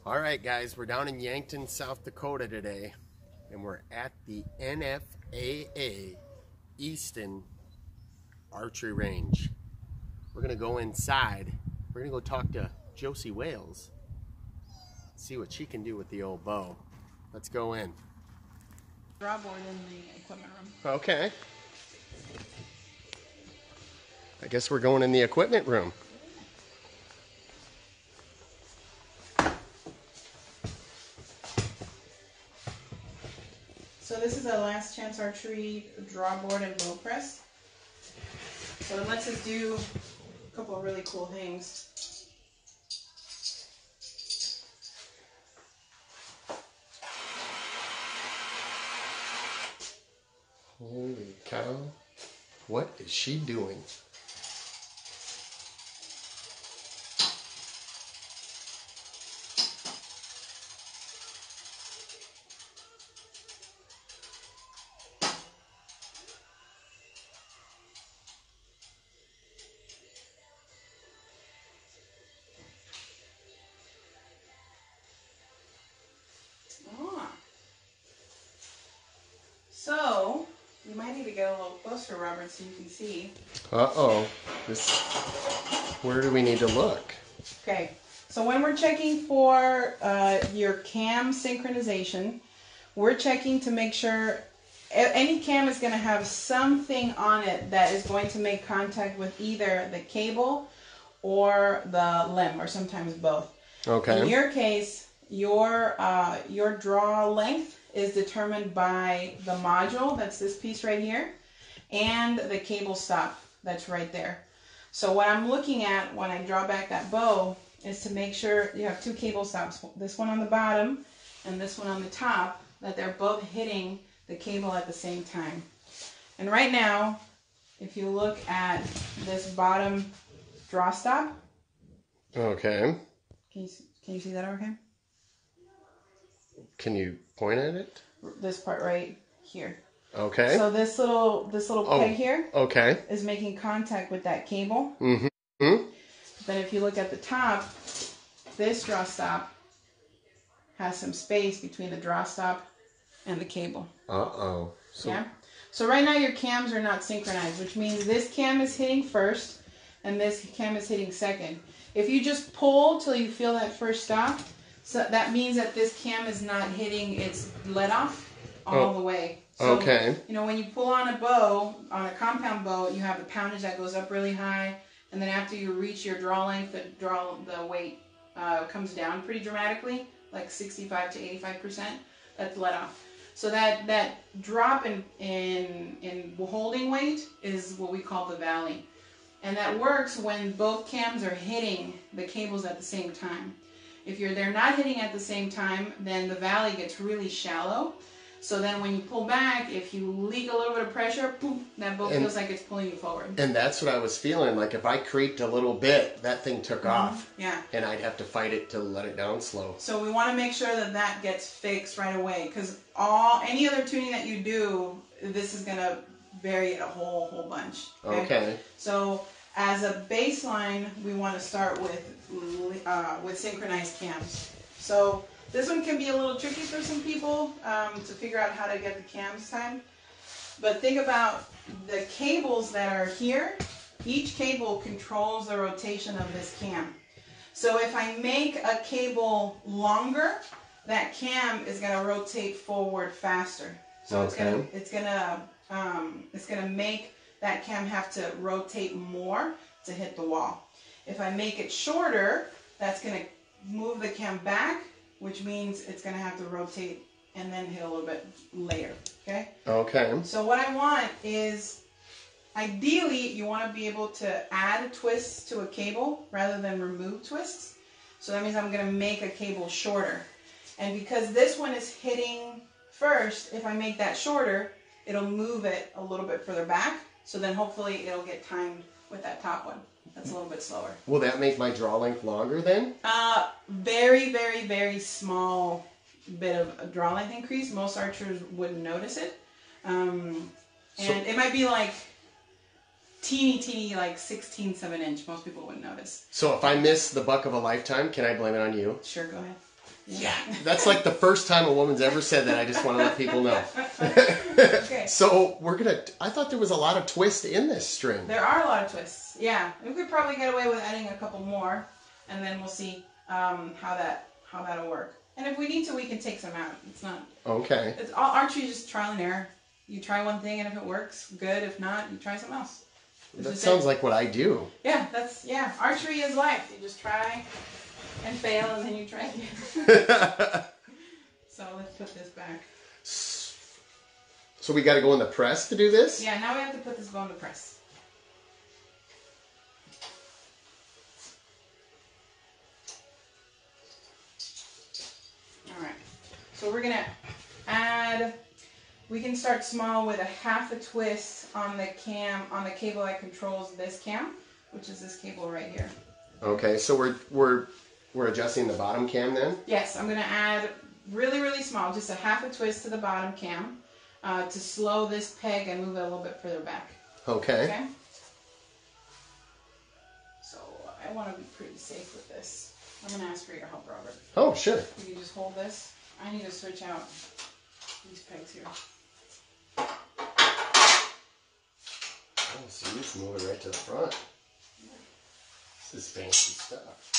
All right, guys, we're down in Yankton, South Dakota today, and we're at the NFAA EASTON archery range. We're gonna go inside. We're gonna go talk to Josie Wales, see what she can do with the old bow. Let's go in. Draw board in the equipment room. Okay. I guess we're going in the equipment room. So this is a last chance archery draw board and bow press. So it lets us do a couple of really cool things. Holy cow. What is she doing? So, you might need to get a little closer, Robert, so you can see. Uh-oh. Where do we need to look? Okay, so when we're checking for your cam synchronization, we're checking to make sure any cam is going to have something on it that is going to make contact with either the cable or the limb, or sometimes both. Okay. In your case, your draw length is determined by the module, that's this piece right here, and the cable stop that's right there. So what I'm looking at when I draw back that bow is to make sure you have two cable stops, this one on the bottom and this one on the top, that they're both hitting the cable at the same time. And right now, if you look at this bottom draw stop. Okay. Can you see that okay? Can you point at it? This part right here. Okay. So this little peg here, okay, is making contact with that cable. Mm-hmm. Then if you look at the top, this draw stop has some space between the draw stop and the cable. Uh-oh. So, yeah? So right now your cams are not synchronized, which means this cam is hitting first and this cam is hitting second. If you just pull till you feel that first stop, so that means that this cam is not hitting its let off all the way. So, okay. you know, when you pull on a bow, on a compound bow, you have the poundage that goes up really high, and then after you reach your draw length, the weight comes down pretty dramatically, like 65 to 85%. That's let off. So that drop in holding weight is what we call the valley. And that works when both cams are hitting the cables at the same time. If they're not hitting at the same time, then the valley gets really shallow. So then when you pull back, if you leak a little bit of pressure, boom, that boat feels like it's pulling you forward. And that's what I was feeling. Like if I creeped a little bit, that thing took off. Yeah. And I'd have to fight it to let it down slow. So we want to make sure that that gets fixed right away. Because any other tuning that you do, this is going to vary a whole bunch. Okay. So as a baseline, we want to start with synchronized cams. So this one can be a little tricky for some people to figure out how to get the cams timed. But think about the cables that are here. Each cable controls the rotation of this cam. So if I make a cable longer, that cam is going to rotate forward faster. So it's gonna make that cam have to rotate more to hit the wall. If I make it shorter, that's going to move the cam back, which means it's going to have to rotate and then hit a little bit later, okay? Okay. So what I want is, ideally, you want to be able to add twists to a cable rather than remove twists. So that means I'm going to make a cable shorter. And because this one is hitting first, if I make that shorter, it'll move it a little bit further back. So then hopefully it'll get timed with that top one. That's a little bit slower. Will that make my draw length longer then? Very, very, very small bit of a draw length increase. Most archers wouldn't notice it. And it might be like teeny, like 1/16 of an inch. Most people wouldn't notice. So if I miss the buck of a lifetime, can I blame it on you? Sure, go ahead. Yeah, that's like the first time a woman's ever said that. I just want to let people know. Okay. So I thought there was a lot of twist in this string. There are a lot of twists. Yeah, we could probably get away with adding a couple more, and then we'll see how that'll work. And if we need to, we can take some out. It's not. Okay. It's all archery, just trial and error. You try one thing, and if it works, good. If not, you try something else. That sounds like what I do. Yeah, archery is life. You just try and fail, and then you try again. So let's put this back. So we got to go in the press to do this? Yeah, now we have to put this bow in the press. All right. So we're gonna add. We can start small with a half a twist on the cable that controls this cam, which is this cable right here. Okay, so we're adjusting the bottom cam then? Yes, I'm going to add really, really small, just a half a twist to the bottom cam to slow this peg and move it a little bit further back. Okay. Okay? So I want to be pretty safe with this. I'm going to ask for your help, Robert. Oh, sure. You can just hold this. I need to switch out these pegs here. Oh, so you just move it right to the front. Yeah. This is fancy stuff.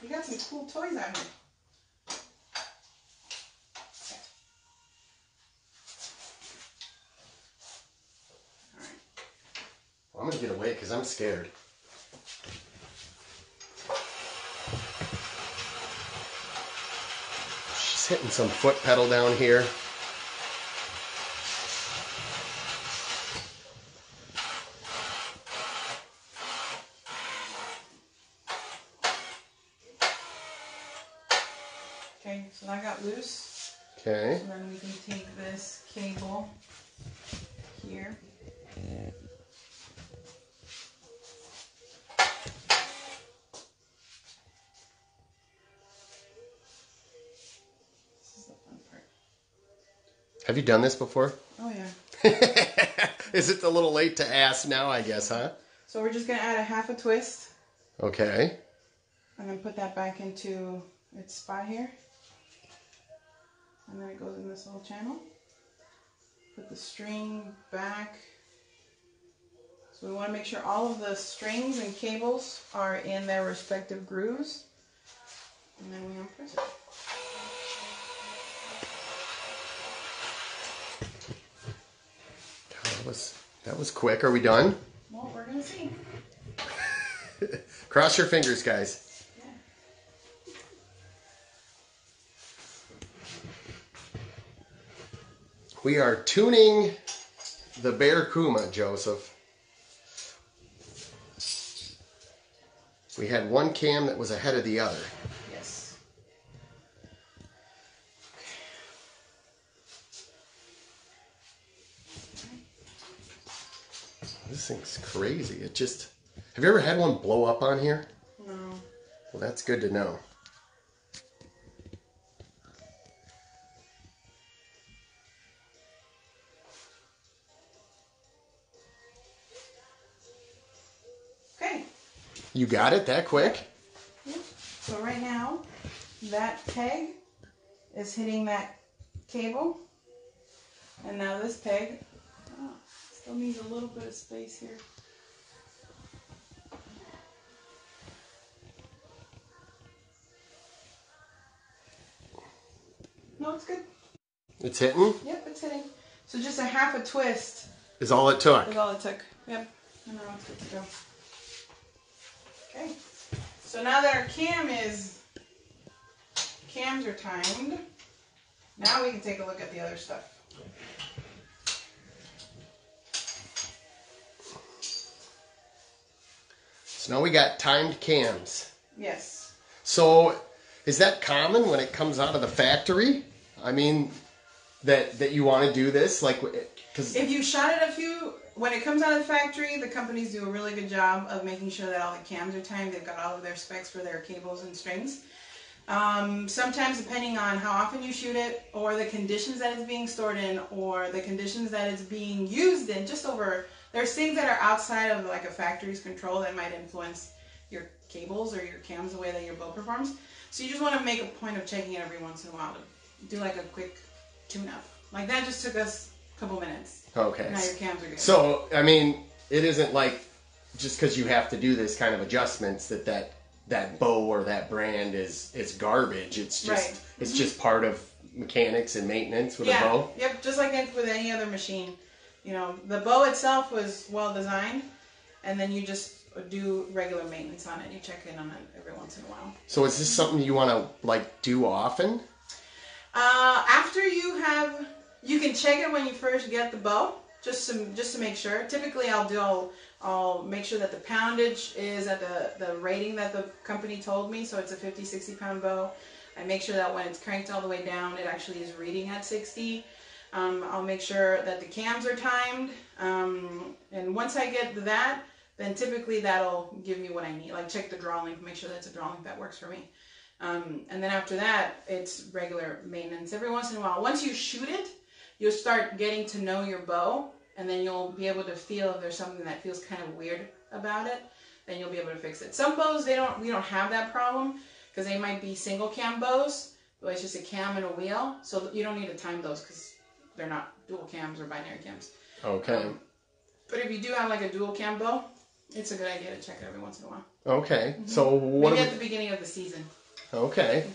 You got some cool toys out here. Okay. All right. Well, I'm going to get away because I'm scared. She's hitting some foot pedal down here. Okay, so that got loose. Okay. So then we can take this cable here. This is the fun part. Have you done this before? Oh yeah. Is it a little late to ask now, I guess, huh? So we're just going to add a half a twist. Okay. And then put that back into its spot here. And then it goes in this little channel. Put the string back. So we want to make sure all of the strings and cables are in their respective grooves. And then we unpress it. That was quick. Are we done? Well, we're going to see. Cross your fingers, guys. Yeah. We are tuning the Barracuda, Joseph. We had one cam that was ahead of the other. Yes. This thing's crazy. It just... Have you ever had one blow up on here? No. Well, that's good to know. Okay. You got it that quick? Yeah. So right now, that peg is hitting that cable. And now this peg still needs a little bit of space here. No, it's good. It's hitting? Yep, it's hitting. So just a half a twist Is all it took. is all it took. Yep. And now it's good to go. Okay. So now that our cams are timed, now we can take a look at the other stuff. So now we got timed cams. Yes. So is that common when it comes out of the factory? I mean, that you want to do this? Like, because If you shot it when it comes out of the factory, the companies do a really good job of making sure that all the cams are timed. They've got all of their specs for their cables and strings. Sometimes, depending on how often you shoot it, or the conditions that it's being stored in, or the conditions that it's being used in, there's things that are outside of like a factory's control that might influence your cables or your cams the way that your bow performs. So you just want to make a point of checking it every once in a while to do like a quick tune-up. Like that just took us a couple minutes. Okay. Now your cams are good. So, I mean, it isn't like just because you have to do this kind of adjustments that bow or that brand is garbage. It's just it's just part of mechanics and maintenance with a bow. Yep, just like with any other machine. You know, the bow itself was well designed, and then you just do regular maintenance on it. You check in on it every once in a while. So is this something you want to like do often? After you can check it when you first get the bow, just to make sure. Typically, I'll make sure that the poundage is at the rating that the company told me. So it's a 50, 60 pound bow. I make sure that when it's cranked all the way down, it actually is reading at 60. I'll make sure that the cams are timed. And once I get that, then typically that'll give me what I need. Like check the draw length, make sure that's a draw length that works for me. And then after that, it's regular maintenance. Every once in a while, once you shoot it, you'll start getting to know your bow, and then you'll be able to feel if there's something that feels kind of weird about it, then you'll be able to fix it. Some bows, we don't have that problem, because they might be single cam bows, but it's just a cam and a wheel, so you don't need to time those because they're not dual cams or binary cams. Okay. But if you do have like a dual cam bow, it's a good idea to check it every once in a while. Okay. So what? Maybe at the beginning of the season. Okay.